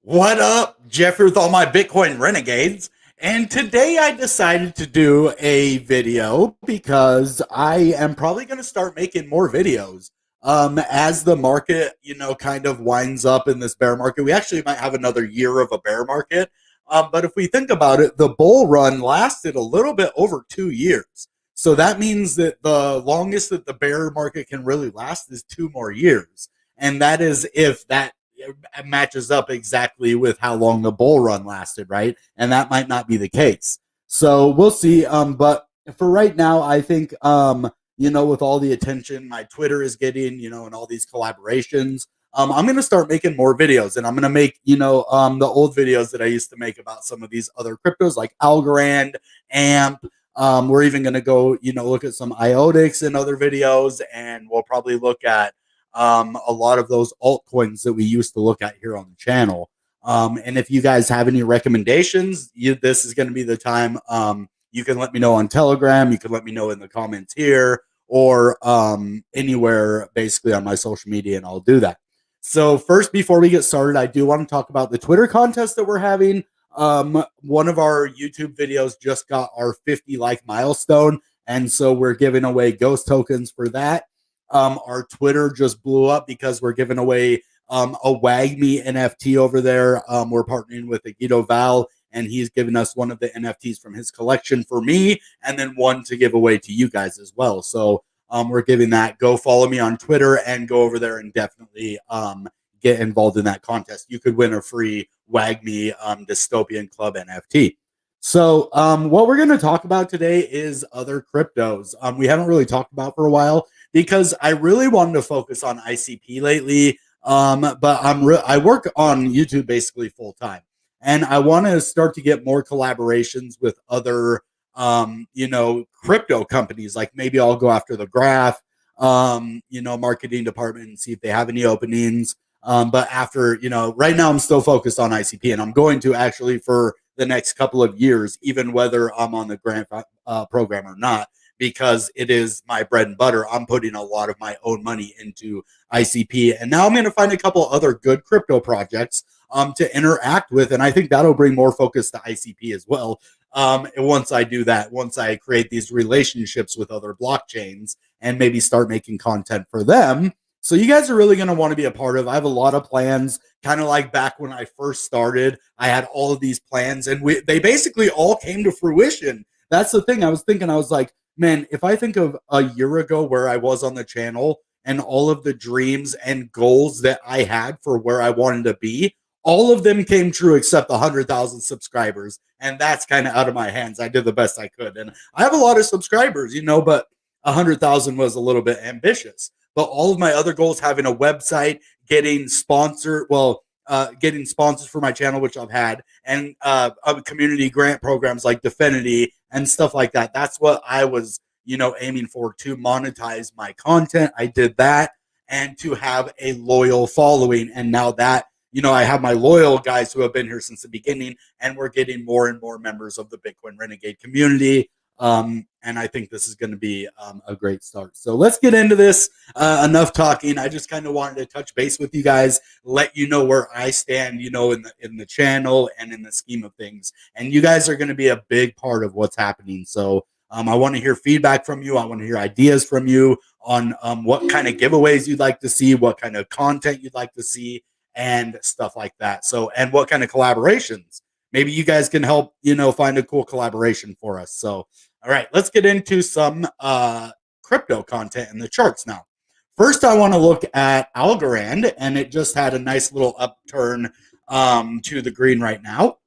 What up, Jeffrey, with all my Bitcoin renegades? And today I decided to do a video because I am probably going to start making more videos. As the market, kind of winds up in this bear market. We actually might have another year of a bear market. But if we think about it, the bull run lasted a little bit over 2 years. So that means that the longest that the bear market can really last is 2 more years. And that is if that matches up exactly with how long the bull run lasted, right? And that might not be the case. So we'll see. But for right now, I think with all the attention my Twitter is getting, and all these collaborations, I'm gonna start making more videos, and I'm gonna make, the old videos that I used to make about some of these other cryptos like Algorand, AMP. We're even gonna go, look at some IOTICs and other videos, and we'll probably look at a lot of those altcoins that we used to look at here on the channel. And if you guys have any recommendations, this is going to be the time. You can let me know on Telegram. You can let me know in the comments here or anywhere basically on my social media, and I'll do that. So first, before we get started, I do want to talk about the Twitter contest that we're having. One of our YouTube videos just got our 50 like milestone, and so we're giving away ghost tokens for that. Our Twitter just blew up because we're giving away a WagMe NFT over there. We're partnering with Agito Val, and he's given us one of the NFTs from his collection for me, and then one to give away to you guys as well. So we're giving that. Go follow me on Twitter and go over there and definitely get involved in that contest. You could win a free WagMe Dystopian Club NFT. So what we're going to talk about today is other cryptos. We haven't really talked about for a while because I really wanted to focus on ICP lately. But I work on YouTube basically full time, and I want to start to get more collaborations with other crypto companies. Like maybe I'll go after the Graph marketing department and see if they have any openings. But after, right now I'm still focused on ICP, and I'm going to actually for the next couple of years, even whether I'm on the grant program or not, because it is my bread and butter. I'm putting a lot of my own money into ICP. And now I'm going to find a couple other good crypto projects to interact with. And I think that'll bring more focus to ICP as well. Once I do that, once I create these relationships with other blockchains and maybe start making content for them. So you guys are really going to want to be a part of. I have a lot of plans, kind of like back when I first started. I had all of these plans, and they basically all came to fruition. That's the thing. I was like, man, if I think of a year ago where I was on the channel and all of the dreams and goals that I had for where I wanted to be, all of them came true except 100,000 subscribers. And that's kind of out of my hands. I did the best I could. And I have a lot of subscribers, but 100,000 was a little bit ambitious. But all of my other goals, having a website, getting sponsored, getting sponsors for my channel, which I've had, and community grant programs like Definity and stuff like that. That's what I was, aiming for, to monetize my content. I did that, and to have a loyal following. And now that, I have my loyal guys who have been here since the beginning, and we're getting more and more members of the Bitcoin Renegade community. And I think this is going to be a great start. So let's get into this. Enough talking. I just kind of wanted to touch base with you guys, let you know where I stand, in the channel and in the scheme of things. And you guys are going to be a big part of what's happening. So I want to hear feedback from you. I want to hear ideas from you on what kind of giveaways you'd like to see, what kind of content you'd like to see, and stuff like that. So, and what kind of collaborations. Maybe you guys can help, find a cool collaboration for us. So, all right, let's get into some crypto content in the charts now. First, I want to look at Algorand, and it just had a nice little upturn to the green right now.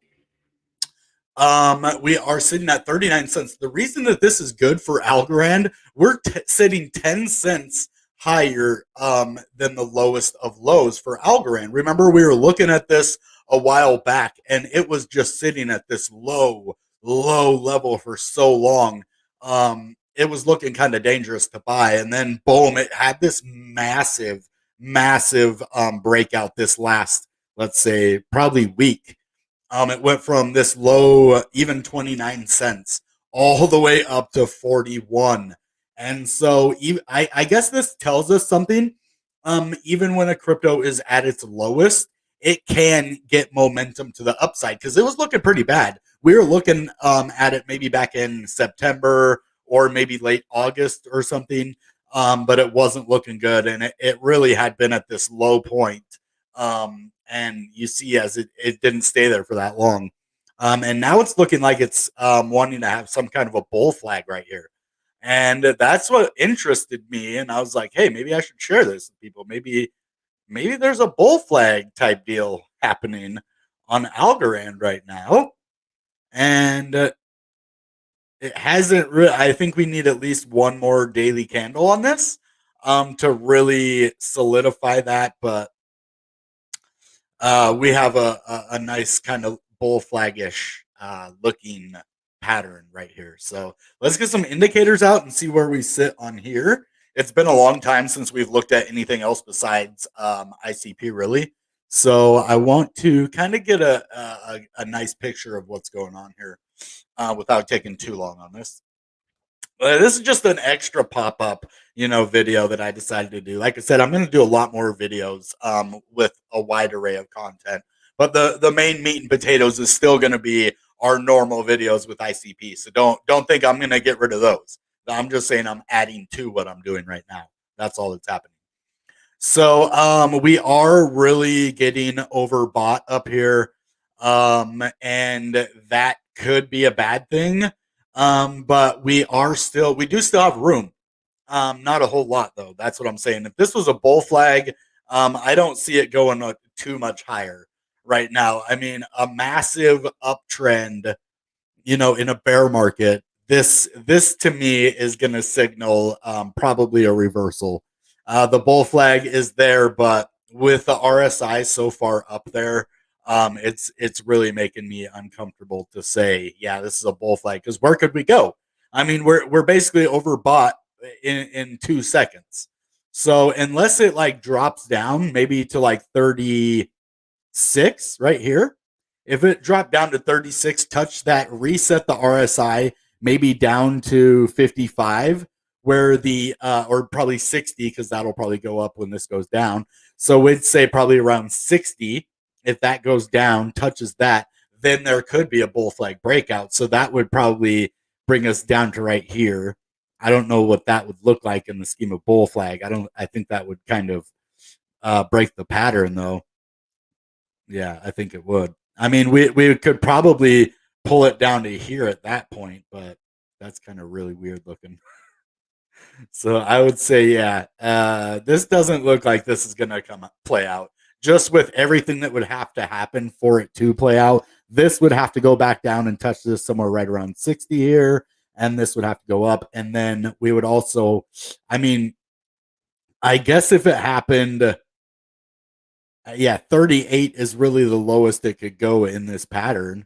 We are sitting at 39 cents. The reason that this is good for Algorand, we're sitting 10 cents higher than the lowest of lows for Algorand. Remember, we were looking at this a while back, and it was just sitting at this low level for so long. It was looking kind of dangerous to buy, and then boom, it had this massive breakout this last, let's say, probably week. It went from this low, even 29 cents, all the way up to 41. And so I guess this tells us something. Even when a crypto is at its lowest, it can get momentum to the upside because it was looking pretty bad. We were looking at it maybe back in September or maybe late August or something, but it wasn't looking good, and it really had been at this low point. And you see, as it didn't stay there for that long, and now it's looking like it's wanting to have some kind of a bull flag right here. And that's what interested me. And I was like, hey, maybe I should share this with people. Maybe there's a bull flag type deal happening on Algorand right now. And it hasn't really, I think we need at least one more daily candle on this to really solidify that. But we have a nice kind of bull flagish looking pattern right here. So let's get some indicators out and see where we sit on here. It's been a long time since we've looked at anything else besides ICP, really. So I want to kind of get a nice picture of what's going on here without taking too long on this. This is just an extra pop-up, video that I decided to do. Like I said, I'm going to do a lot more videos with a wide array of content. But the main meat and potatoes is still going to be our normal videos with ICP. So don't think I'm going to get rid of those. I'm just saying I'm adding to what I'm doing right now. That's all that's happening. So we are really getting overbought up here. And that could be a bad thing. But we do still have room. Not a whole lot though. That's what I'm saying. If this was a bull flag, I don't see it going too much higher right now. I mean, a massive uptrend, in a bear market, this to me is going to signal probably a reversal. The bull flag is there, but with the RSI so far up there, it's really making me uncomfortable to say, yeah, this is a bull flag, because where could we go? I mean, we're basically overbought in 2 seconds. So unless it like drops down maybe to like 36 right here, if it dropped down to 36, touch that, reset the RSI maybe down to 55, where or probably 60, because that'll probably go up when this goes down. So we'd say probably around 60. If that goes down, touches that, then there could be a bull flag breakout. So that would probably bring us down to right here. I don't know what that would look like in the scheme of bull flag. I think that would kind of break the pattern though. Yeah, I think it would. I mean, we could probably pull it down to here at that point, but that's kind of really weird looking. So I would say, yeah, this doesn't look like this is going to play out. Just with everything that would have to happen for it to play out, this would have to go back down and touch this somewhere right around 60 here, and this would have to go up. And then we would also, I mean, I guess if it happened, yeah, 38 is really the lowest it could go in this pattern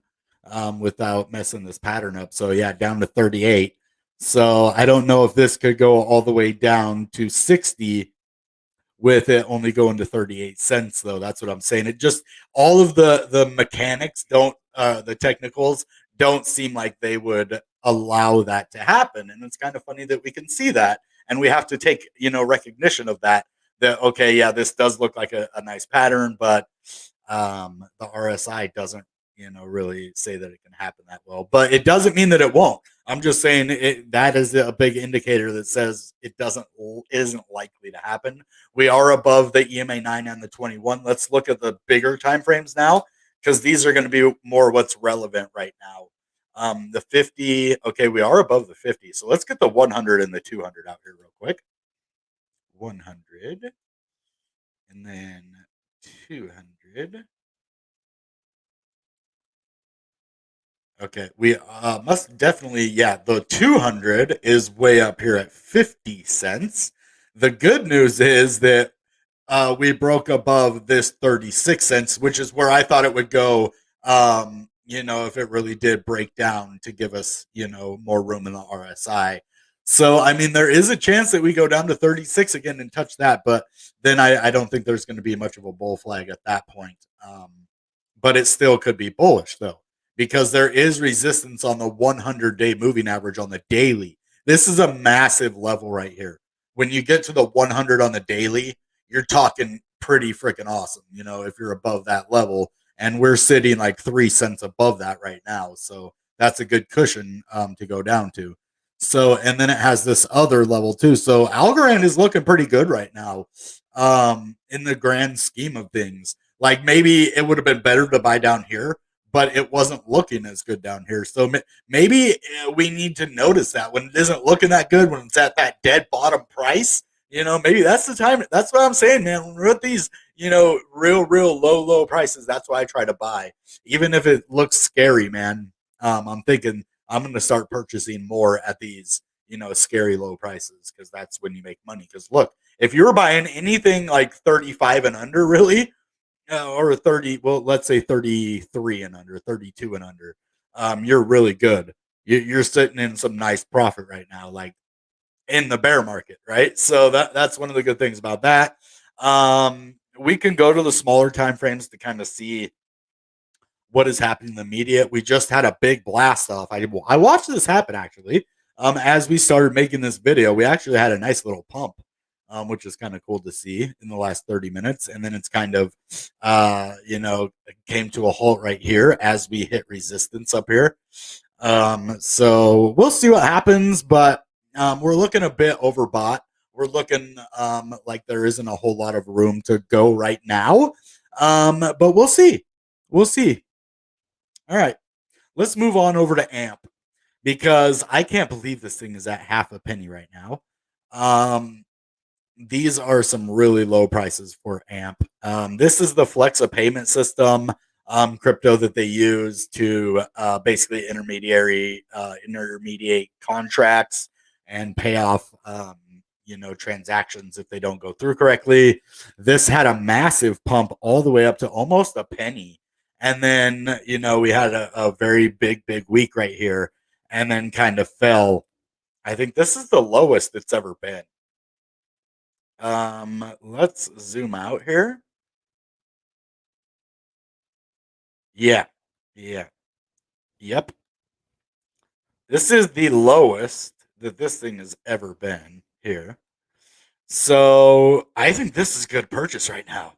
without messing this pattern up. So yeah, down to 38. So I don't know if this could go all the way down to 60 with it only going to 38 cents though. That's what I'm saying. It just, all of the mechanics don't, the technicals don't seem like they would allow that to happen. And it's kind of funny that we can see that, and we have to take, recognition of that okay, yeah, this does look like a nice pattern, but the RSI doesn't, really say that it can happen that well. But it doesn't mean that it won't. I'm just saying that is a big indicator that says it isn't likely to happen. We are above the EMA 9 and the 21. Let's look at the bigger time frames now, because these are going to be more what's relevant right now. The 50, okay, we are above the 50. So let's get the 100 and the 200 out here real quick. 100 and then 200. Okay, we must definitely, yeah, the 200 is way up here at 50 cents. The good news is that we broke above this 36 cents, which is where I thought it would go, if it really did break down to give us, more room in the RSI. So, I mean, there is a chance that we go down to 36 again and touch that, but then I don't think there's going to be much of a bull flag at that point. But it still could be bullish, though, because there is resistance on the 100-day moving average on the daily. This is a massive level right here. When you get to the 100 on the daily, you're talking pretty freaking awesome, if you're above that level. And we're sitting like 3 cents above that right now. So that's a good cushion to go down to. So, and then it has this other level too. So Algorand is looking pretty good right now in the grand scheme of things. Like maybe it would have been better to buy down here, but it wasn't looking as good down here. So maybe we need to notice that when it isn't looking that good, when it's at that dead bottom price, maybe that's the time. That's what I'm saying, man. When we're at these, real low prices, that's why I try to buy. Even if it looks scary, man, I'm thinking I'm going to start purchasing more at these, scary low prices, because that's when you make money. Because look, if you're buying anything like 35 and under, really, or 30, well, let's say 33 and under, 32 and under, you're really good. You're sitting in some nice profit right now, like in the bear market, right? So that's one of the good things about that. We can go to the smaller time frames to kind of see what is happening in the media. We just had a big blast off. I watched this happen actually. As we started making this video, we actually had a nice little pump, which is kind of cool to see in the last 30 minutes. And then it's kind of, came to a halt right here as we hit resistance up here. So we'll see what happens, but we're looking a bit overbought. We're looking like there isn't a whole lot of room to go right now. But we'll see. We'll see. All right. Let's move on over to AMP, because I can't believe this thing is at half a penny right now. These are some really low prices for AMP. This is the Flexa payment system crypto that they use to basically intermediate contracts and pay off transactions if they don't go through correctly. This had a massive pump all the way up to almost a penny. And then, we had a very big week right here, and then kind of fell. I think this is the lowest it's ever been. Let's zoom out here. Yeah. Yep. This is the lowest that this thing has ever been here. So I think this is a good purchase right now.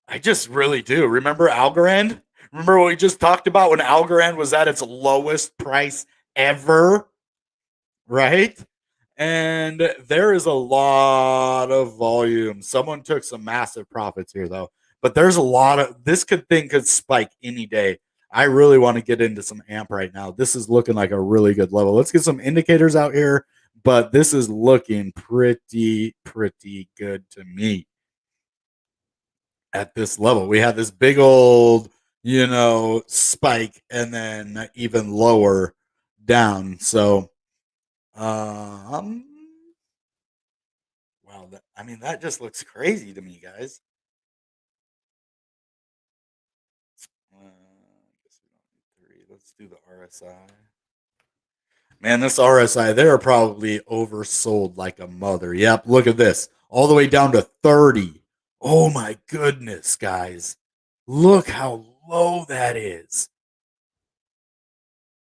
I just really do. Remember Algorand? Remember what we just talked about when Algorand was at its lowest price ever? Right? And there is a lot of volume. Someone took some massive profits here, though. But there's a lot of this thing could spike any day. I really want to get into some AMP right now. This is looking like a really good level. Let's get some indicators out here, but this is looking pretty good to me. At this level, we had this big old, spike, and then even lower down. So, wow, that just looks crazy to me, guys. Let's do the RSI. Man, this RSI, they're probably oversold like a mother. Yep, look at this. All the way down to 30. Oh my goodness, guys. Look how low that is.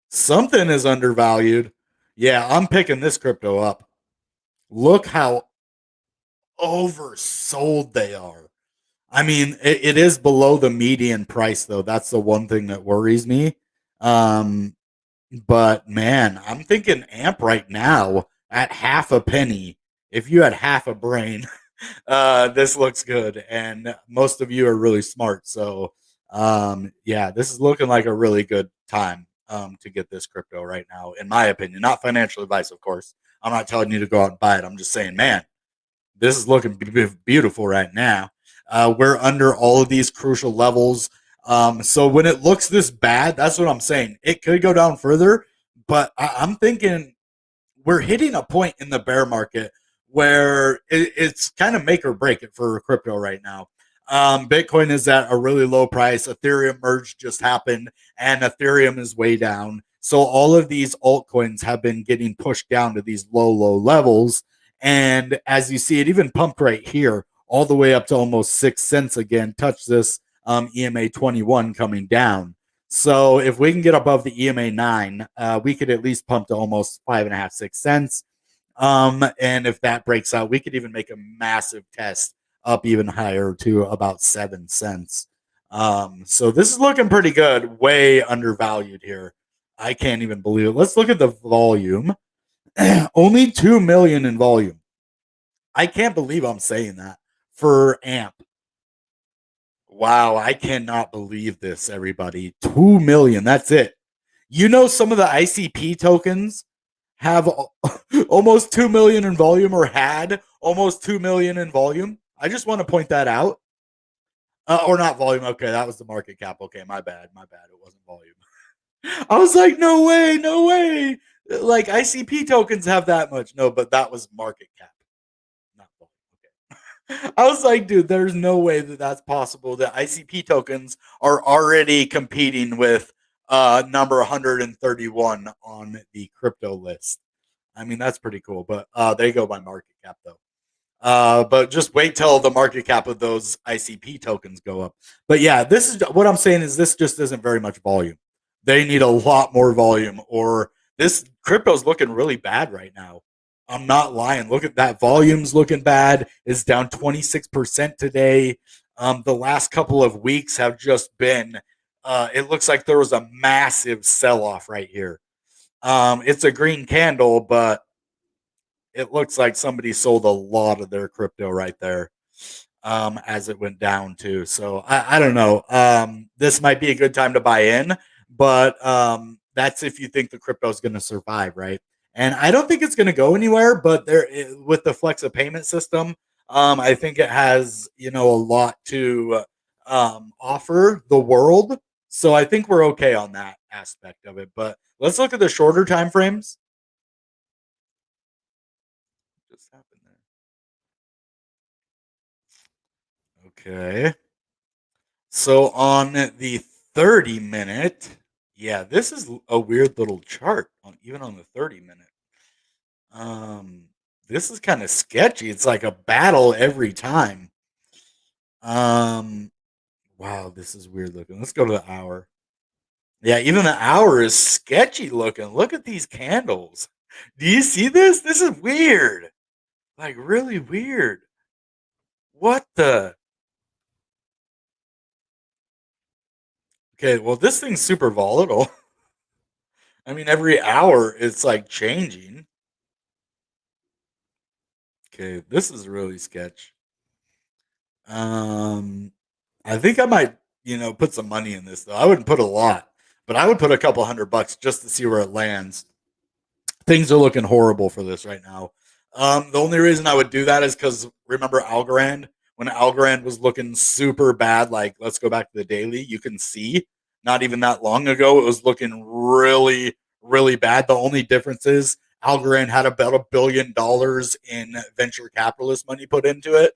Something is undervalued. Yeah, I'm picking this crypto up. Look how oversold they are. I mean, it is below the median price, though. That's the one thing that worries me. But man, I'm thinking AMP right now at half a penny. If you had half a brain, this looks good. And most of you are really smart. So, yeah, this is looking like a really good time to get this crypto right now, in my opinion. Not financial advice, of course. I'm not telling you to go out and buy it. I'm just saying, man, this is looking beautiful right now. We're under all of these crucial levels. So when it looks this bad, that's what I'm saying. It could go down further, but I'm thinking we're hitting a point in the bear market where it's kind of make or break it for crypto right now. Bitcoin is at a really low price. Ethereum merge just happened, and Ethereum is way down. So all of these altcoins have been getting pushed down to these low levels. And as you see, it even pumped right here all the way up to almost 6 cents again. Touch this EMA 21 coming down. So if we can get above the EMA 9, we could at least pump to almost 5.5, 6 cents. And if that breaks out, we could even make a massive test up even higher to about 7 cents. So this is looking pretty good, way undervalued here. I can't even believe it. Let's look at the volume. Only 2 million in volume. I can't believe I'm saying that for AMP. Wow, I cannot believe this, everybody. 2 million, that's it. You know, some of the ICP tokens have almost 2 million in volume, or had almost 2 million in volume. I just want to point that out. Or not volume. Okay, that was the market cap. Okay, my bad. My bad. It wasn't volume. I was like, no way, no way. Like ICP tokens have that much. No, but that was market cap, not volume. Okay. I was like, dude, there's no way that that's possible. That ICP tokens are already competing with number 131 on the crypto list. I mean, that's pretty cool. But they go by market cap though. But just wait till the market cap of those ICP tokens go up. But yeah, this is what I'm saying is this just isn't very much volume. They need a lot more volume, or this crypto's looking really bad right now. I'm not lying. Look at that. Volume's looking bad. It's down 26% today. The last couple of weeks have just been, it looks like there was a massive sell off right here. It's a green candle, but it looks like somebody sold a lot of their crypto right there, as it went down too. So I don't know. This might be a good time to buy in, but that's if you think the crypto is going to survive, right? And I don't think it's going to go anywhere. But with the flex of payment system, I think it has a lot to offer the world. So I think we're okay on that aspect of it. But let's look at the shorter time frames. Just happened there. Okay. So on the 30-minute, yeah, this is a weird little chart even on the 30-minute. This is kind of sketchy. It's like a battle every time. Wow, this is weird looking. Let's go to the hour. Yeah, even the hour is sketchy looking. Look at these candles. Do you see this? This is weird. Like really weird. What the? Okay, well, this thing's super volatile. I mean, every hour it's like changing. Okay, this is really sketch. Um, I think I might, put some money in this though. I wouldn't put a lot, but I would put a couple $100 just to see where it lands. Things are looking horrible for this right now. The only reason I would do that is because remember Algorand? When Algorand was looking super bad, like let's go back to the daily, you can see not even that long ago, it was looking really, really bad. The only difference is Algorand had about $1 billion in venture capitalist money put into it,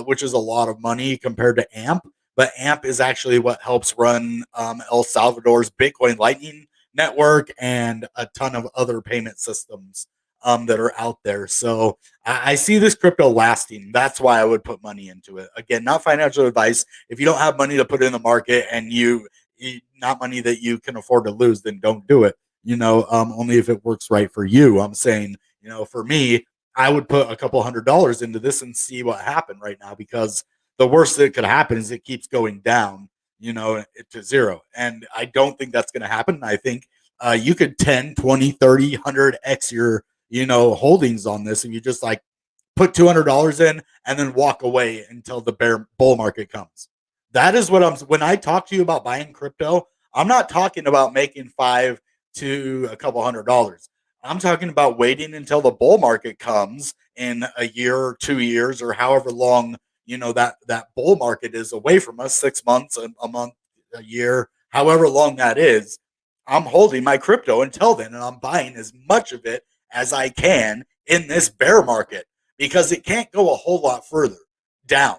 which is a lot of money compared to AMP. But AMP is actually what helps run El Salvador's Bitcoin Lightning network and a ton of other payment systems that are out there. So I see this crypto lasting. That's why I would put money into it. Again, not financial advice. If you don't have money to put in the market and you not money that you can afford to lose, then don't do it. Only if it works right for you. I'm saying, for me, I would put a couple $100 into this and see what happened right now, because the worst that could happen is it keeps going down, to zero. And I don't think that's going to happen. I think you could 10, 20, 30, 100x your, holdings on this. And you just like put $200 in and then walk away until the bull market comes. That is what when I talk to you about buying crypto, I'm not talking about making $5 to a couple $100. I'm talking about waiting until the bull market comes in a year or 2 years or however long, that bull market is away from us, 6 months, a month, a year, however long that is. I'm holding my crypto until then, and I'm buying as much of it as I can in this bear market, because it can't go a whole lot further down.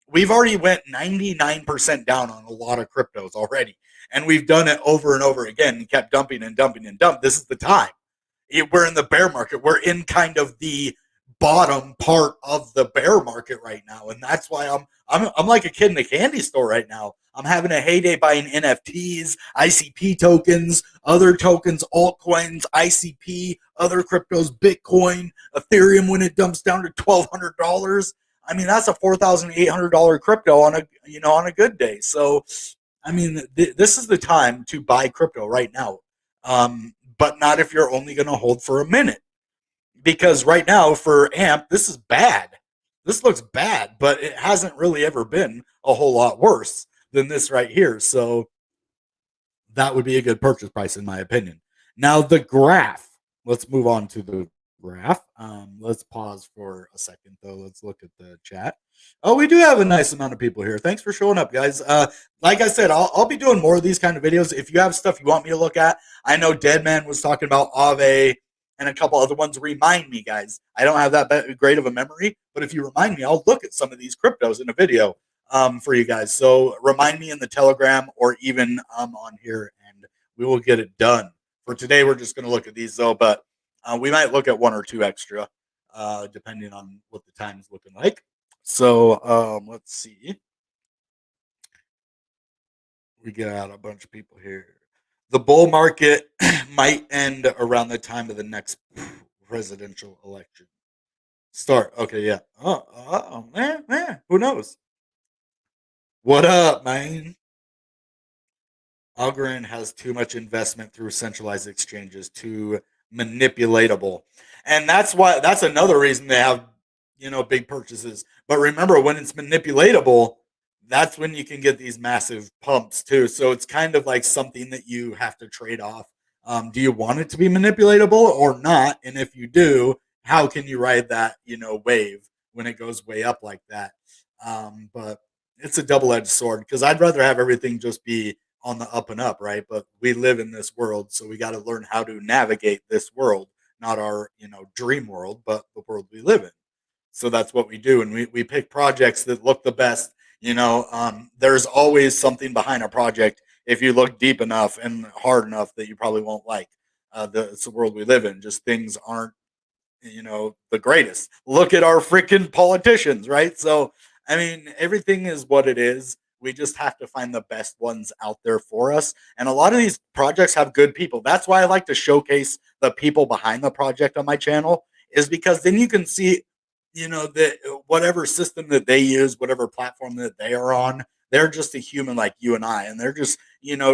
We've already went 99% down on a lot of cryptos already, and we've done it over and over again and kept dumping and dumping and dumping. This is the time. We're in the bear market. We're in kind of the bottom part of the bear market right now, and that's why I'm like a kid in a candy store right now. I'm having a heyday buying NFTs, ICP tokens, other tokens, altcoins, ICP, other cryptos, Bitcoin, Ethereum when it dumps down to $1,200. I mean, that's a $4,800 crypto on a, on a good day. So, I mean, this is the time to buy crypto right now. But not if you're only going to hold for a minute, because right now for AMP, this is bad. This looks bad, but it hasn't really ever been a whole lot worse than this right here. So that would be a good purchase price, in my opinion. Now, the graph. Let's move on to the graph. Let's pause for a second, though. Let's look at the chat. Oh, we do have a nice amount of people here. Thanks for showing up, guys. Like I said, I'll be doing more of these kind of videos. If you have stuff you want me to look at, I know Deadman was talking about Aave and a couple other ones. Remind me, guys. I don't have that great of a memory, but if you remind me, I'll look at some of these cryptos in a video for you guys. So remind me in the Telegram or even on here, and we will get it done. For today, we're just going to look at these, though, but we might look at one or two extra, depending on what the time is looking like. So let's see. We got a bunch of people here. The bull market might end around the time of the next presidential election. Start. Okay, yeah. Oh, man. Who knows? What up, man? Algorand has too much investment through centralized exchanges, too manipulatable. And that's another reason they have, big purchases. But remember, when it's manipulatable, that's when you can get these massive pumps too. So it's kind of like something that you have to trade off. Do you want it to be manipulatable or not? And if you do, how can you ride that, wave when it goes way up like that? But it's a double-edged sword, because I'd rather have everything just be on the up and up, right? But we live in this world, so we got to learn how to navigate this world, not our, dream world, but the world we live in. So that's what we do, and we pick projects that look the best. There's always something behind a project if you look deep enough and hard enough that you probably won't like. It's the world we live in. Just things aren't, the greatest. Look at our freaking politicians, right? So, I mean, everything is what it is. We just have to find the best ones out there for us. And a lot of these projects have good people. That's why I like to showcase the people behind the project on my channel, is because then you can see, that whatever system that they use, whatever platform that they are on, they're just a human like you and I. And they're just,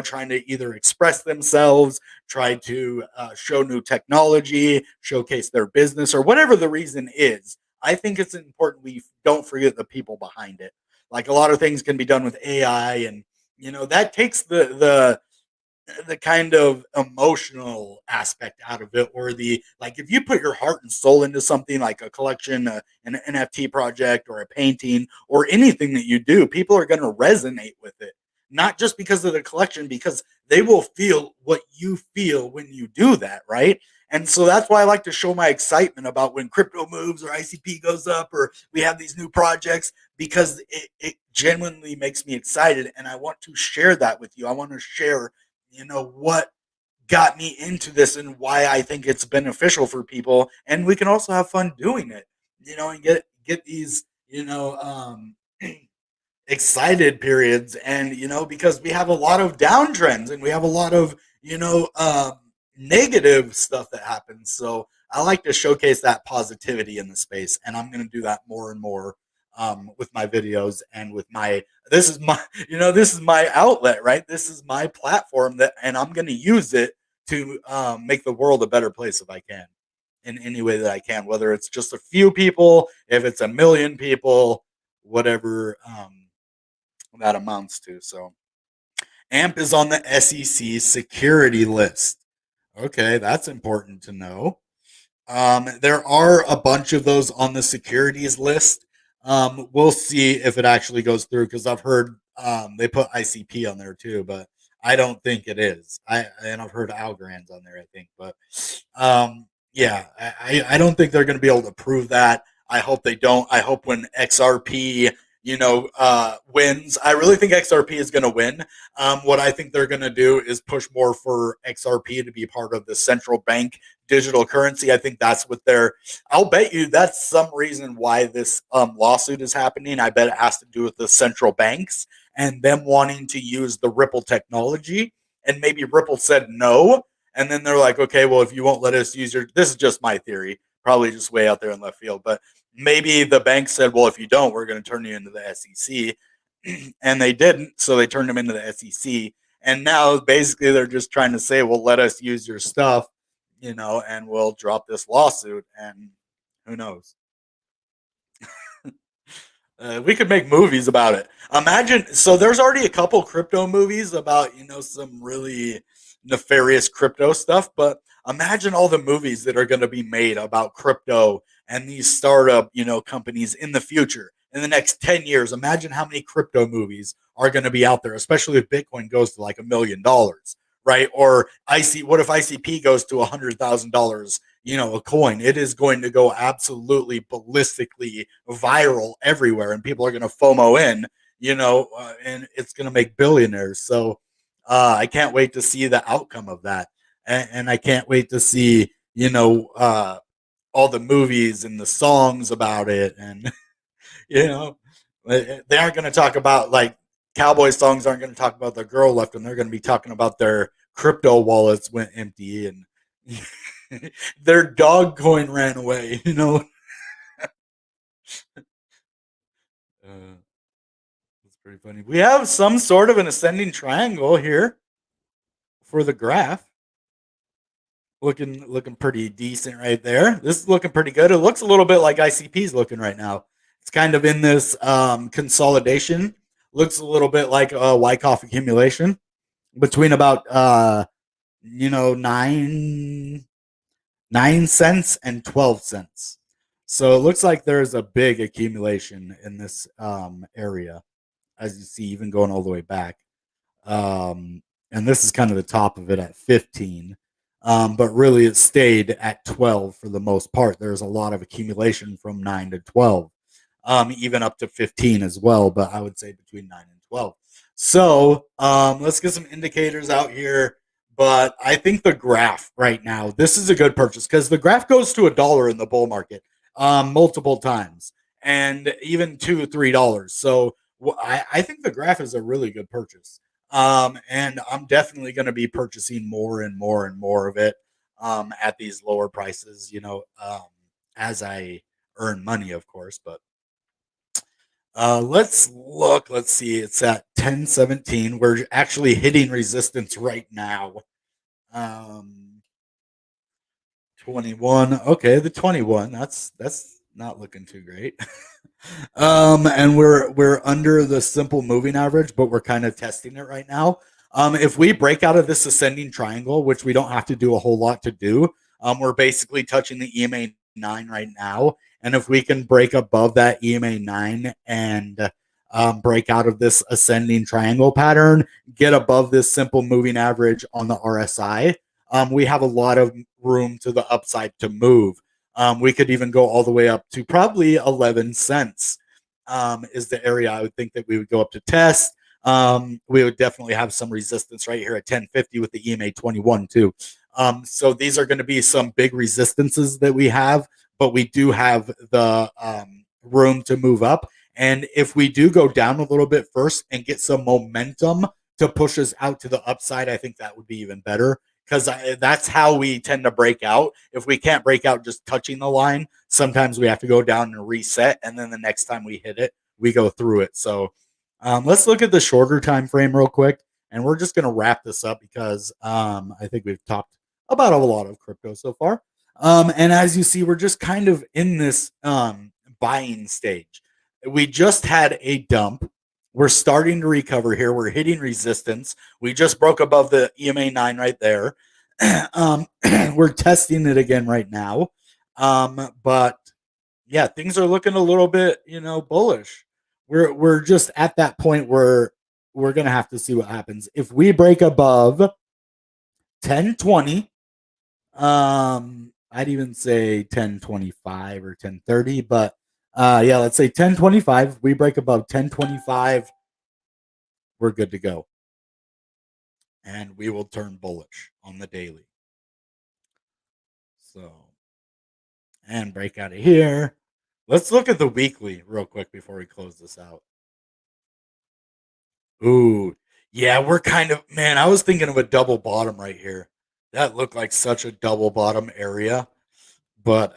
trying to either express themselves, try to show new technology, showcase their business, or whatever the reason is. I think it's important we don't forget the people behind it. Like, a lot of things can be done with AI, and that takes the kind of emotional aspect out of it, or the, like, if you put your heart and soul into something like a collection, an NFT project, or a painting, or anything that you do, people are going to resonate with it, not just because of the collection, because they will feel what you feel when you do that, right? And so that's why I like to show my excitement about when crypto moves or ICP goes up or we have these new projects, because it genuinely makes me excited, and I want to share that with you. I want to share, what got me into this and why I think it's beneficial for people, and we can also have fun doing it, and get these, excited periods, and because we have a lot of downtrends and we have a lot of, negative stuff that happens. So I like to showcase that positivity in the space, and I'm going to do that more and more with my videos and with my, this is my, this is my outlet, right? This is my platform, that, and I'm going to use it to make the world a better place if I can, in any way that I can, whether it's just a few people, if it's a million people, whatever that amounts to. So AMP is on the SEC security list. Okay, that's important to know. There are a bunch of those on the securities list. We'll see if it actually goes through, because I've heard they put ICP on there too, but I don't think it is. And I've heard Algorand on there, I think, but yeah, I don't think they're going to be able to prove that. I hope they don't. I hope when XRP, wins, I really think XRP is going to win. What I think they're going to do is push more for XRP to be part of the central bank digital currency. I think that's what they're, I'll bet you that's some reason why this lawsuit is happening. I bet it has to do with the central banks and them wanting to use the Ripple technology. And maybe Ripple said no. And then they're like, okay, well, if you won't let us use your, this is just my theory, probably just way out there in left field, but maybe the bank said, well, if you don't, we're going to turn you into the SEC. And they didn't. So they turned him into the SEC. And now basically they're just trying to say, well, let us use your stuff, and we'll drop this lawsuit. And who knows? We could make movies about it. Imagine, so there's already a couple crypto movies about, some really nefarious crypto stuff, but imagine all the movies that are going to be made about crypto and these startup, companies in the future. In the next 10 years, imagine how many crypto movies are going to be out there, especially if Bitcoin goes to like $1 million, right? Or what if ICP goes to $100,000, a coin? It is going to go absolutely ballistically viral everywhere, and people are going to FOMO in, and it's going to make billionaires. So I can't wait to see the outcome of that, and I can't wait to see, all the movies and the songs about it, and you know, they aren't going to talk about like cowboy songs aren't going to talk about the girl left, and they're going to be talking about their crypto wallets went empty and their dog coin ran away. That's pretty funny. We have some sort of an ascending triangle here for the graph. Looking pretty decent right there. This is looking pretty good. It looks a little bit like ICP's looking right now. It's kind of in this consolidation. Looks a little bit like a Wyckoff accumulation between about 9 cents and 12 cents. So it looks like there's a big accumulation in this area, as you see, even going all the way back. And this is kind of the top of it at 15. But really, it stayed at 12 for the most part. There's a lot of accumulation from 9 to 12, even up to 15 as well. But I would say between 9 and 12. So let's get some indicators out here. But I think the graph right now, this is a good purchase because the graph goes to $1 in the bull market multiple times, and even $2 or $3. So I think the graph is a really good purchase. And I'm definitely going to be purchasing more and more and more of it at these lower prices, as I earn money, of course. But let's look. Let's see. It's at 1017. We're actually hitting resistance right now. Um, 21. Okay, the 21. That's not looking too great. And we're under the simple moving average, but we're kind of testing it right now. If we break out of this ascending triangle, which we don't have to do a whole lot to do, we're basically touching the EMA 9 right now. And if we can break above that EMA 9 and break out of this ascending triangle pattern, get above this simple moving average on the RSI, we have a lot of room to the upside to move. We could even go all the way up to probably 11 cents is the area I would think that we would go up to test. We would definitely have some resistance right here at 1050 with the EMA 21 too. So these are going to be some big resistances that we have, but we do have the room to move up. And if we do go down a little bit first and get some momentum to push us out to the upside, I think that would be even better because that's how we tend to break out. If we can't break out just touching the line, sometimes we have to go down and reset, and then the next time we hit it, we go through it. So let's look at the shorter time frame real quick, and we're just going to wrap this up because I think we've talked about a lot of crypto so far. And as you see, we're just kind of in this buying stage. We just had a dump. We're starting to recover here. We're hitting resistance. We just broke above the EMA 9 right there. We're testing it again right now. But yeah, things are looking a little bit, bullish. We're just at that point where we're gonna have to see what happens. If we break above 1020, I'd even say 1025 or 1030, but yeah, let's say 1025. We break above 1025, we're good to go. And we will turn bullish on the daily. So, and break out of here. Let's look at the weekly real quick before we close this out. Ooh, yeah, we're kind of, man, I was thinking of a double bottom right here. That looked like such a double bottom area. But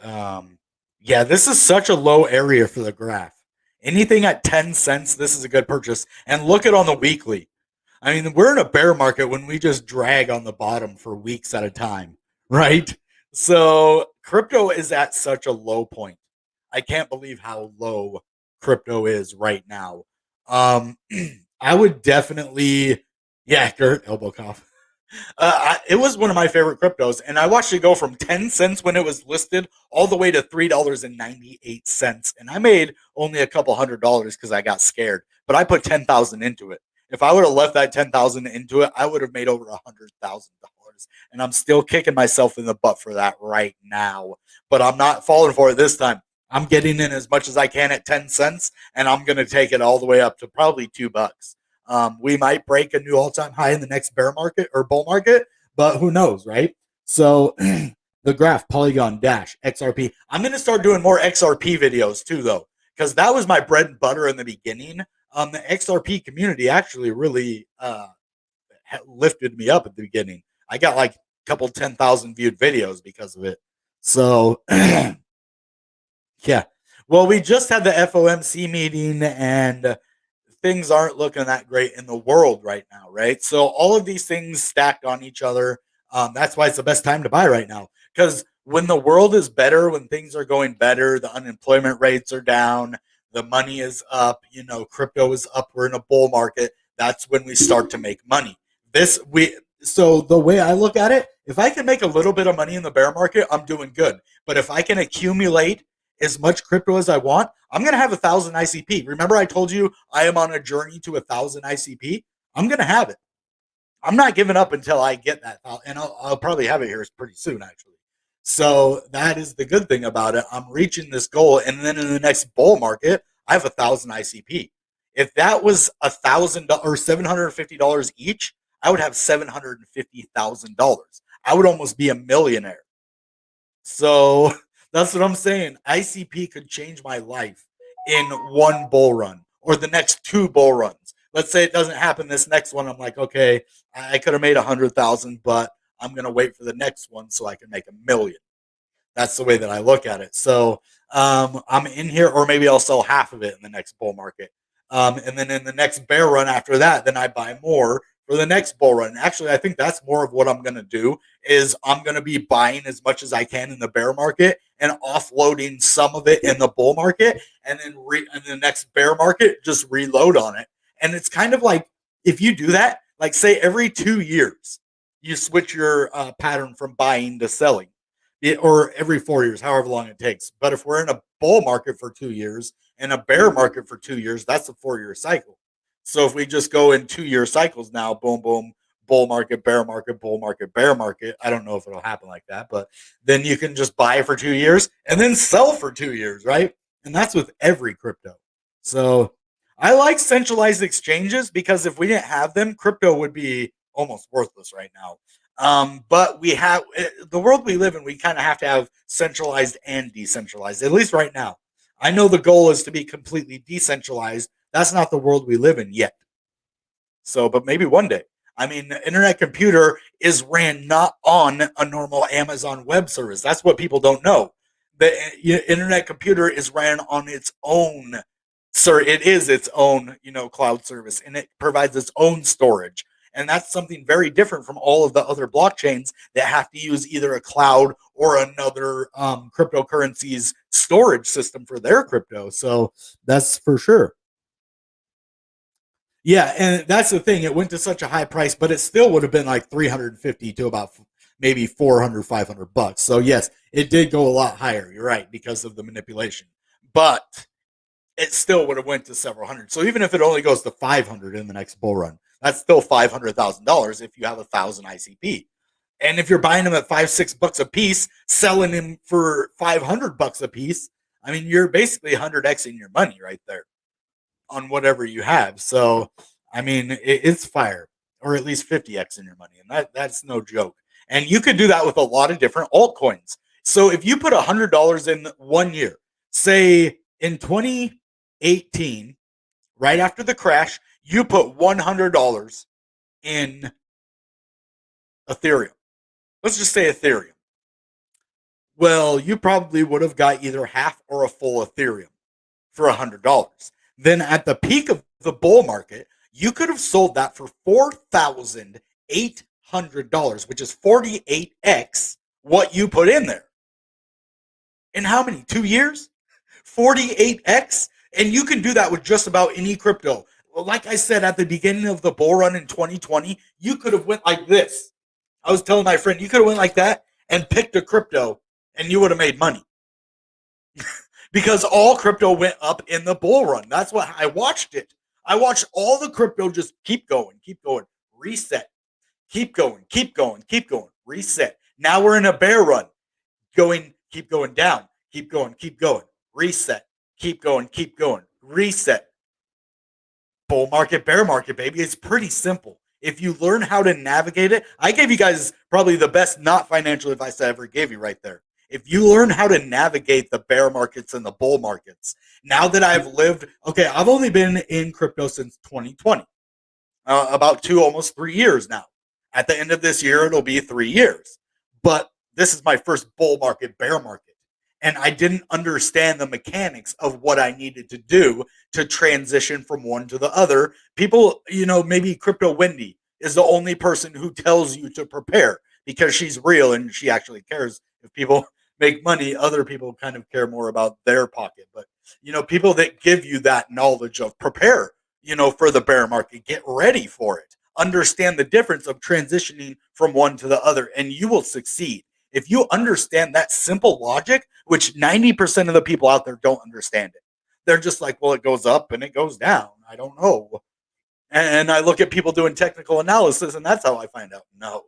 Yeah, this is such a low area for the graph. Anything at 10 cents, this is a good purchase. And look at on the weekly. I mean, we're in a bear market when we just drag on the bottom for weeks at a time, right? So crypto is at such a low point. I can't believe how low crypto is right now. Um, I would definitely, yeah, Gert, elbow cough. It was one of my favorite cryptos, and I watched it go from 10 cents when it was listed all the way to $3.98, and I made only a couple $100 because I got scared. But I put 10,000 into it. If I would have left that 10,000 into it, I would have made over $100,000, and I'm still kicking myself in the butt for that right now. But I'm not falling for it this time. I'm getting in as much as I can at 10 cents, and I'm going to take it all the way up to probably $2. We might break a new all-time high in the next bear market or bull market, but who knows, right? So the graph, Polygon Dash, XRP. I'm going to start doing more XRP videos too, though, because that was my bread and butter in the beginning. The XRP community actually really lifted me up at the beginning. I got like a couple 10,000 viewed videos because of it. So yeah. Well, we just had the FOMC meeting, and things aren't looking that great in the world right now, right? So all of these things stacked on each other. That's why it's the best time to buy right now. Because when the world is better, when things are going better, the unemployment rates are down, the money is up, crypto is up, we're in a bull market. That's when we start to make money. So the way I look at it, if I can make a little bit of money in the bear market, I'm doing good. But if I can accumulate as much crypto as I want, I'm going to have 1,000 ICP. Remember, I told you I am on a journey to 1,000 ICP. I'm going to have it. I'm not giving up until I get that, and I'll probably have it here pretty soon, actually. So that is the good thing about it. I'm reaching this goal, and then in the next bull market, I have 1,000 ICP. If that was $1,000 or $750 each, I would have $750,000. I would almost be a millionaire. So that's what I'm saying. ICP could change my life in one bull run or the next two bull runs. Let's say it doesn't happen this next one. I'm like, okay, I could have made 100,000, but I'm gonna wait for the next one so I can make 1 million. That's the way that I look at it. So I'm in here, or maybe I'll sell half of it in the next bull market. And then in the next bear run after that, then I buy more for the next bull run. Actually, I think that's more of what I'm going to do is I'm going to be buying as much as I can in the bear market and offloading some of it in the bull market. And then in the next bear market, just reload on it. And it's kind of like if you do that, like say every 2 years, you switch your pattern from buying to selling or every 4 years, however long it takes. But if we're in a bull market for 2 years and a bear market for 2 years, that's a 4 year cycle. So if we just go in 2 year cycles now, boom, boom, bull market, bear market, bull market, bear market. I don't know if it'll happen like that, but then you can just buy for 2 years and then sell for 2 years, right? And that's with every crypto. So I like centralized exchanges because if we didn't have them, crypto would be almost worthless right now. But we have the world we live in, we kind of have to have centralized and decentralized, at least right now. I know the goal is to be completely decentralized. That's not the world we live in yet. So, but maybe one day. I mean, the internet computer is ran not on a normal Amazon web service. That's what people don't know. The internet computer is ran on its own, sir. It is its own, cloud service, and it provides its own storage. And that's something very different from all of the other blockchains that have to use either a cloud or another cryptocurrency's storage system for their crypto. So that's for sure. Yeah, and that's the thing. It went to such a high price, but it still would have been like 350 to about maybe 400, $500. So yes, it did go a lot higher. You're right because of the manipulation, but it still would have went to several hundred. So even if it only goes to 500 in the next bull run, that's still $500,000 if you have 1,000 ICP. And if you're buying them at $5, $6 a piece, selling them for $500 a piece, I mean, you're basically 100xing your money right there on whatever you have. So, I mean, it's fire, or at least 50x in your money, and that's no joke. And you could do that with a lot of different altcoins. So if you put $100 in 1 year, say in 2018, right after the crash, you put $100 in Ethereum. Let's just say Ethereum. Well, you probably would have got either half or a full Ethereum for $100. Then at the peak of the bull market, you could have sold that for $4,800, which is 48x what you put in there. In how many? 2 years? 48x? And you can do that with just about any crypto. Well, like I said at the beginning of the bull run in 2020, you could have went like this. I was telling my friend, you could have went like that and picked a crypto and you would have made money because all crypto went up in the bull run. That's what I watched it. I watched all the crypto just keep going, reset, keep going, keep going, keep going, reset. Now we're in a bear run, keep going down, keep going, reset, keep going, reset. Bull market, bear market, baby. It's pretty simple. If you learn how to navigate it, I gave you guys probably the best not financial advice I ever gave you right there. If you learn how to navigate the bear markets and the bull markets, now that I've only been in crypto since 2020, about almost 3 years now. At the end of this year, it'll be 3 years. But this is my first bull market, bear market. And I didn't understand the mechanics of what I needed to do to transition from one to the other. People, maybe Crypto Wendy is the only person who tells you to prepare because she's real and she actually cares. If people make money, other people kind of care more about their pocket. But, people that give you that knowledge of prepare, for the bear market, get ready for it. Understand the difference of transitioning from one to the other, and you will succeed. If you understand that simple logic, which 90% of the people out there don't understand it, they're just like, well, it goes up and it goes down. I don't know. And I look at people doing technical analysis, and that's how I find out. No.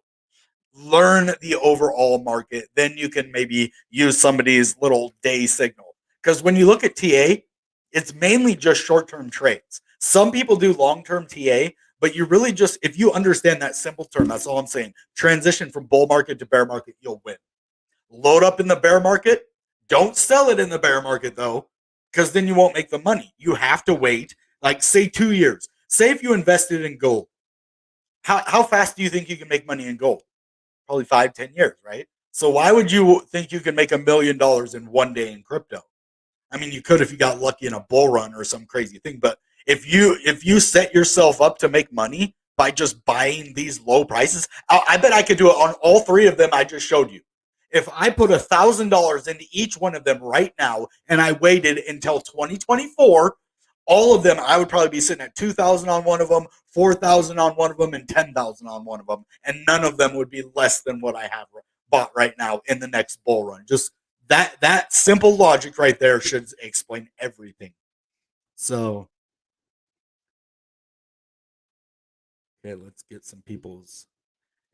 Learn the overall market. Then you can maybe use somebody's little day signal. Because when you look at TA, it's mainly just short term trades. Some people do long term TA, but you really just, if you understand that simple term, that's all I'm saying. Transition from bull market to bear market, you'll win. Load up in the bear market. Don't sell it in the bear market though, because then you won't make the money. You have to wait, like say 2 years. Say if you invested in gold, how fast do you think you can make money in gold? Probably 5-10 years, right? So why would you think you can make $1 million in one day in crypto? I mean, you could if you got lucky in a bull run or some crazy thing, but if you set yourself up to make money by just buying these low prices, I bet I could do it on all three of them I just showed you. If I put $1,000 into each one of them right now and I waited until 2024, all of them I would probably be sitting at 2,000 on one of them, 4,000 on one of them, and 10,000 on one of them, and none of them would be less than what I have bought right now in the next bull run. Just that simple logic right there should explain everything. So, okay, let's get some people's.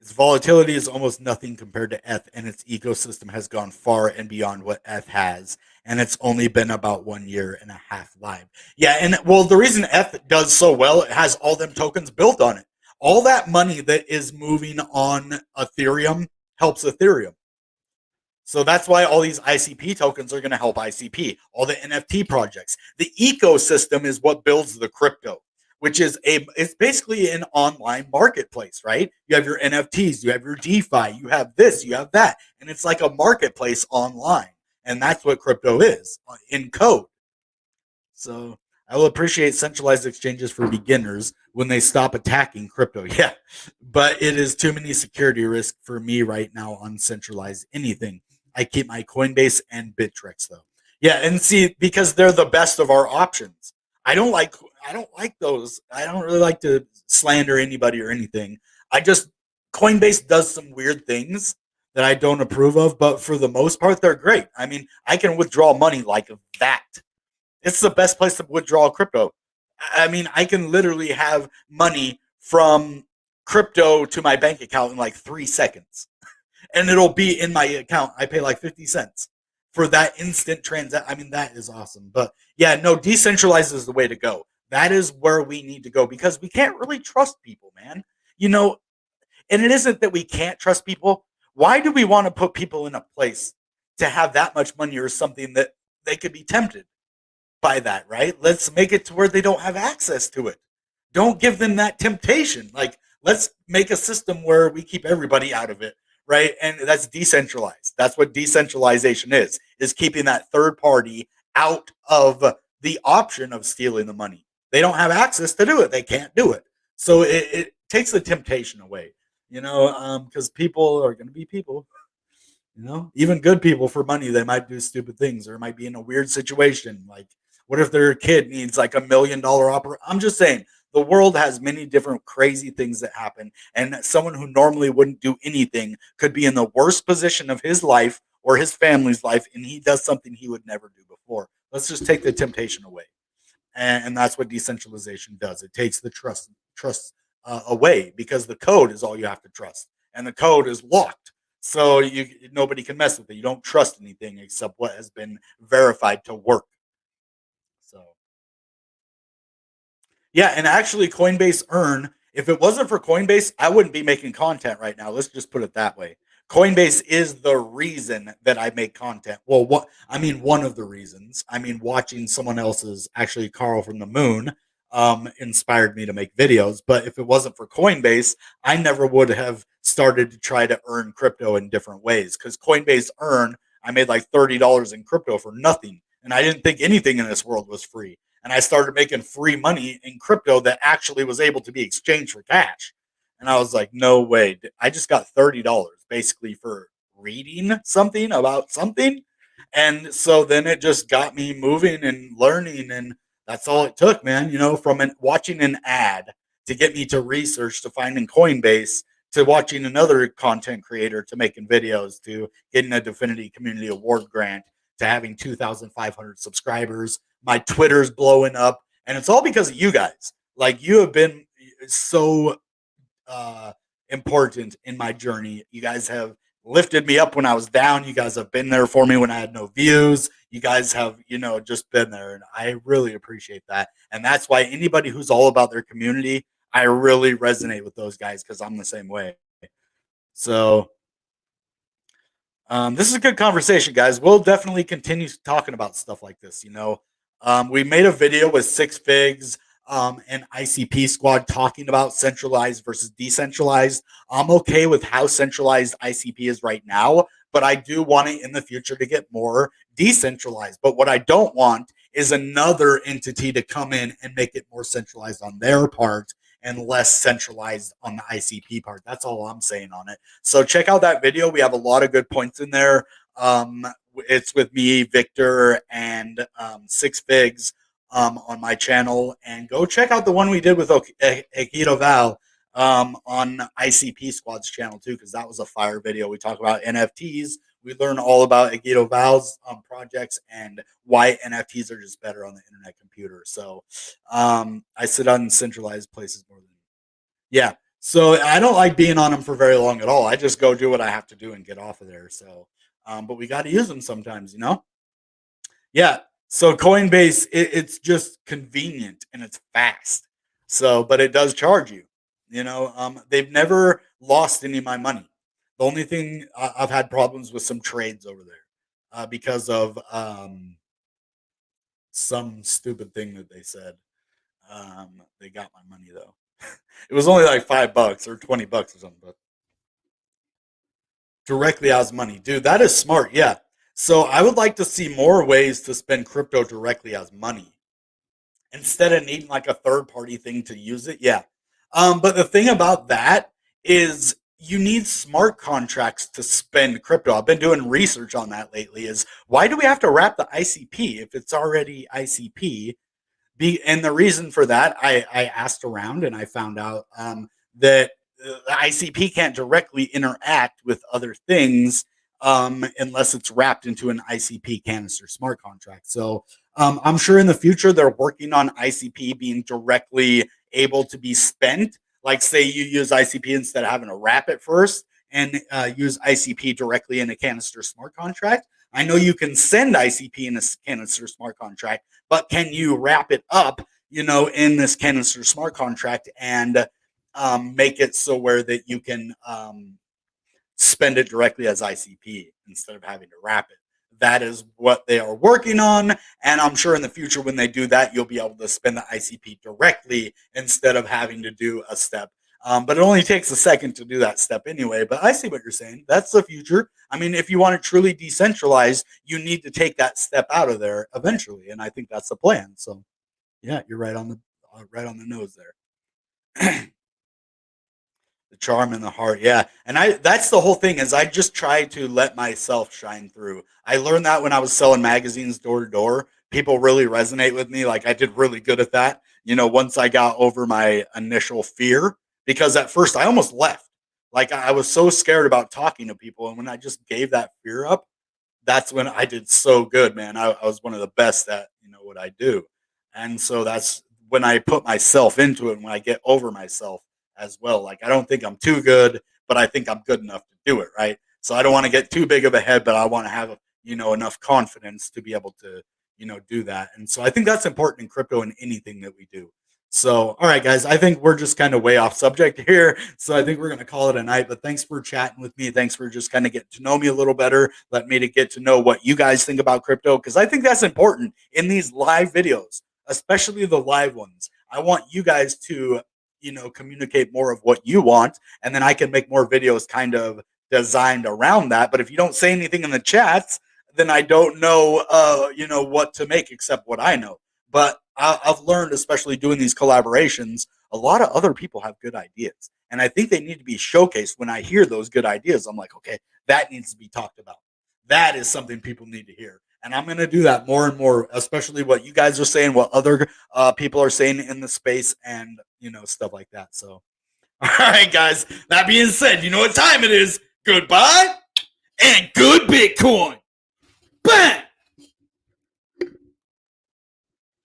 Its volatility is almost nothing compared to ETH, and its ecosystem has gone far and beyond what ETH has, and it's only been about 1 year and a half live. Yeah, and well, the reason ETH does so well, it has all them tokens built on it. All that money that is moving on Ethereum helps Ethereum. So that's why all these ICP tokens are going to help ICP, all the NFT projects. The ecosystem is what builds the crypto, which is it's basically an online marketplace, right? You have your NFTs, you have your DeFi, you have this, you have that, and it's like a marketplace online. And that's what crypto is in code. So I will appreciate centralized exchanges for beginners when they stop attacking crypto. Yeah, but it is too many security risks for me right now on centralized anything. I keep my Coinbase and Bittrex though. Yeah, and see because they're the best of our options. I don't like those. I don't really like to slander anybody or anything. I just Coinbase does some weird things that I don't approve of, but for the most part, they're great. I mean, I can withdraw money like that. It's the best place to withdraw crypto. I mean, I can literally have money from crypto to my bank account in like 3 seconds, and it'll be in my account. I pay like 50 cents for that instant transaction. I mean, that is awesome. But yeah, no, decentralized is the way to go. That is where we need to go because we can't really trust people, man. You know, and it isn't that we can't trust people. Why do we want to put people in a place to have that much money or something that they could be tempted by that, right? Let's make it to where they don't have access to it. Don't give them that temptation. Like, let's make a system where we keep everybody out of it right? And that's decentralized. That's what decentralization is keeping that third party out of the option of stealing the money. They don't have access to do it. They can't do it. So it takes the temptation away, because people are going to be people. Even good people for money, they might do stupid things or might be in a weird situation. Like, what if their kid needs like $1 million opera? I'm just saying, the world has many different crazy things that happen, and someone who normally wouldn't do anything could be in the worst position of his life or his family's life, and he does something he would never do before. Let's just take the temptation away, and that's what decentralization does. It takes the trust away, because the code is all you have to trust, and the code is locked, so nobody can mess with it. You don't trust anything except what has been verified to work. So yeah, and actually, Coinbase Earn, if it wasn't for Coinbase, I wouldn't be making content right now. Let's just put it that way. Coinbase is the reason that I make content. Well, one of the reasons. Watching someone else's, actually Carl from the Moon, inspired me to make videos. But if it wasn't for Coinbase, I never would have started to try to earn crypto in different ways. Because Coinbase Earn, I made like $30 in crypto for nothing. And I didn't think anything in this world was free, and I started making free money in crypto that actually was able to be exchanged for cash. And I was like, no way. I just got $30 basically for reading something about something. And so then it just got me moving and learning. And that's all it took, man. From watching an ad to get me to research to finding Coinbase, to watching another content creator, to making videos, to getting a Divinity Community Award grant, to having 2,500 subscribers. My Twitter's blowing up, and it's all because of you guys. Like, you have been so uh, important in my journey. You guys have lifted me up when I was down. You guys have been there for me when I had no views. You guys have, just been there, and I really appreciate that. And that's why anybody who's all about their community, I really resonate with those guys, because I'm the same way. So this is a good conversation, guys. We'll definitely continue talking about stuff like this. We made a video with Six Figs and ICP Squad talking about centralized versus decentralized. I'm okay with how centralized ICP is right now, but I do want it in the future to get more decentralized. But what I don't want is another entity to come in and make it more centralized on their part and less centralized on the ICP part. That's all I'm saying on it. So check out that video. We have a lot of good points in there. It's with me, Victor, and Six Figs on my channel. And go check out the one we did with Akito Val on ICP Squad's channel too, because that was a fire video. We talk about NFTs. We learn all about Akito Val's projects and why NFTs are just better on the internet computer. So I sit on centralized places more than, yeah. So I don't like being on them for very long at all. I just go do what I have to do and get off of there. So, but we got to use them sometimes, Yeah. So Coinbase, it's just convenient and it's fast. So, but it does charge you. They've never lost any of my money. The only thing, I've had problems with some trades over there because of some stupid thing that they said. They got my money though. It was only like $5 or $20 or something, but directly as money, dude. That is smart. Yeah. So I would like to see more ways to spend crypto directly as money instead of needing like a third party thing to use it. Yeah. But the thing about that is you need smart contracts to spend crypto. I've been doing research on that lately. Is why do we have to wrap the ICP if it's already ICP? And the reason for that, I asked around and I found out that the ICP can't directly interact with other things unless it's wrapped into an ICP canister smart contract. So I'm sure in the future they're working on ICP being directly able to be spent. Like, say you use ICP instead of having to wrap it first, and use ICP directly in a canister smart contract. I know you can send ICP in a canister smart contract, but can you wrap it up, in this canister smart contract and make it so where that you can spend it directly as ICP instead of having to wrap it? That is what they are working on. And I'm sure in the future, when they do that, you'll be able to spend the ICP directly instead of having to do a step. But it only takes a second to do that step anyway. But I see what you're saying. That's the future. I mean, if you want to truly decentralize, you need to take that step out of there eventually, and I think that's the plan. So, yeah, you're right on the nose there. The charm in the heart, yeah. And that's the whole thing is I just try to let myself shine through. I learned that when I was selling magazines door to door. People really resonate with me. Like I did really good at that. Once I got over my initial fear, because at first I almost left. Like I was so scared about talking to people. And when I just gave that fear up, that's when I did so good, man. I was one of the best at what I do, and so that's when I put myself into it. And when I get over myself as well, like I don't think I'm too good, but I think I'm good enough to do it, right? So I don't want to get too big of a head, but I want to have enough confidence to be able to do that. And so I think that's important in crypto and anything that we do. So, all right, guys, I think we're just kind of way off subject here. So I think we're going to call it a night. But thanks for chatting with me. Thanks for just kind of getting to know me a little better. Let me to get to know what you guys think about crypto, because I think that's important in these live videos, especially the live ones. I want you guys to, communicate more of what you want, and then I can make more videos kind of designed around that. But if you don't say anything in the chats, then I don't know, what to make except what I know. But I've learned, especially doing these collaborations, a lot of other people have good ideas. And I think they need to be showcased. When I hear those good ideas, I'm like, okay, that needs to be talked about. That is something people need to hear. And I'm going to do that more and more, especially what you guys are saying, what other people are saying in the space, and, stuff like that. So, all right, guys, that being said, you know what time it is. Goodbye and good Bitcoin. Bang!